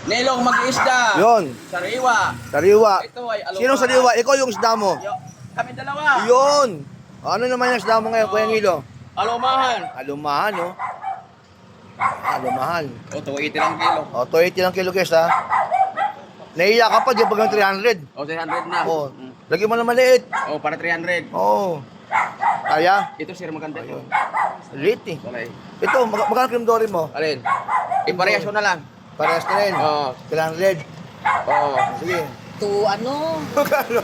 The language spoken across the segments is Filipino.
Nilong mag-iisda. Yun. Sariwa. Sariwa. Ito ay alumahan. Sinong sariwa? Ikaw yung isda mo. Kami dalawa. Yun. Ano naman yung isda mo ngayon, Kuya Nilo? Alumahan. Alumahan, no? Alumahan. O, 280 lang kilo. O, 280 lang kilo, guys, ha? Naiya ka pa, di ba hanggang 300? O, 300 na. O, lagi mo na maliit. O, para 300. Oo. Kaya? Ito, sir, maganda ito. Liit, eh. Walay. Ito, magkano krimdori mo? Alin? Iparehas mo na lang. Parehas na rin. Oo. 300. Oo. Sige. To ano? Magkano?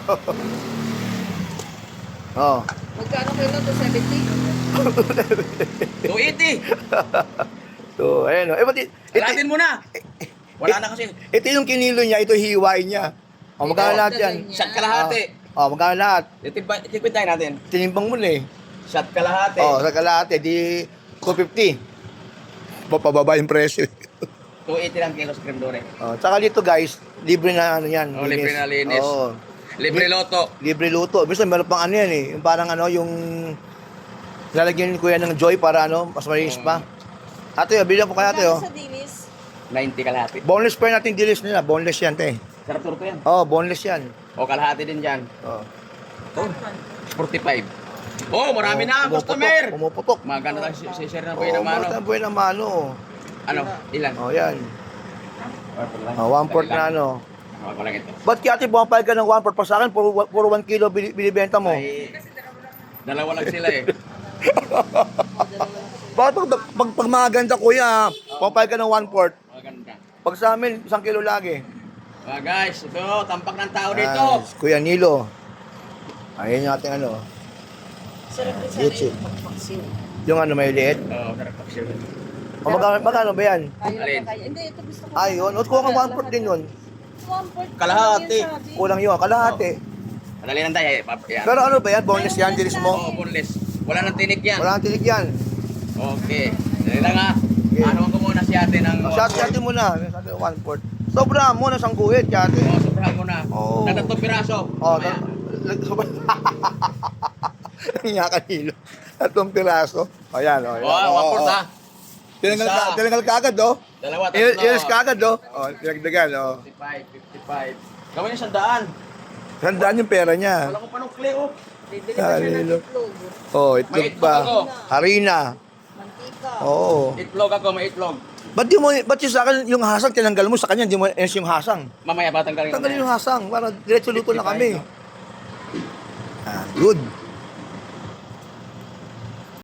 Oo. Magkano kilo to 70? 280. So, ayun, o. Eh, pati, Alatin mo na. Wala na kasi. ito yung kinilo niya, ito hiwain niya. O, magkano lahat yan? Shot kalahati. O, magkano lahat? Itipid tayo natin. Tinimbang mo na eh. Shot kalahati. O, sa kalahati, di 250. Pababa yung presyo. 280 lang kilo sa creme dore. O, tsaka dito guys, libre na ano yan. O, libre na linis. Oo. Libre loto. Libre luto. Basta meron pang ano yan eh. Yung parang ano, yung lalagyan ni Kuya ng Joy para ano, mas malinis pa. Ate, bilhin po kaya ate, oh. Sa dinis? 90 kalahati. Boneless pa yung ating dilis nila. Boneless yan, te. Sarap turto yan. Oh, boneless yan. O, kalahati din dyan. Oh. Ito, 45. Oh, marami na ang customer. Pumuputok. Maganda lang si share na po Oh, yun naman. bakit ang buhay na mano? Ano? Ilan? Oh, yan. Oh, 1/4 na ano. Ako lang ito. Ba't kaya ate, bumapayag ka ng 1/4 pa sa akin? Puro 1 kilo binibenta mo. Ay, dalawa lang sila eh. Bakit pag mga ganda kuya, pumapayag ka ng 1/4? Maganda. Pag sa amin, 1 kilo lagi. Guys, ito, tampak ng tao dito. Kuya Nilo. Ayun yung ating ano. Sarap din sa Litchi. pagpaksin. Yung ano, may liit. Oo, sarap paksiyo. O magkano ba yan? Ayaw Alin? na kaya. Hindi, ito gusto ko. Ayun. O kuha ka 1/4 din yun. 1/4. Kalahati. Kulang yun, kalahati. Madali lang tayo eh. Yan. Pero ano ba yan? Boneless yan, dilis mo? Oo, boneless. Wala nang tinik yan. Wala nang tinig yan. Okay. Dali lang ha. Okay. Ano ko muna si ate ng... Shot mo na. Shot 1/4. Sobra mo na sang guhit, kate. Oo, sobrahan mo na. Oo. Na 3 piraso. Oh, Mamaya. sobra. Nga kanilo. 3 piraso. O yan, o. Oo, 1/4 ha. Tinanggal ka agad, o. Dalawa, tatlo. Ilis ka agad, o. O, tinagdagan, o. 55, 55. Gawin yung 100. Sandaan yung pera niya. Wala ko pa nukle oh. Bibili pa siya ng Kanilo. itlog. Oh, itlog May itlog pa. ako. Harina. Mantika. Oo. Itlog ako, may itlog. Ba't yung sa akin, yung hasang tinanggal mo, sa kanya, hindi mo ends yung hasang. Mamaya batang galing. Tanggalin yung hasang, para diretso luto na kami. Ah, good.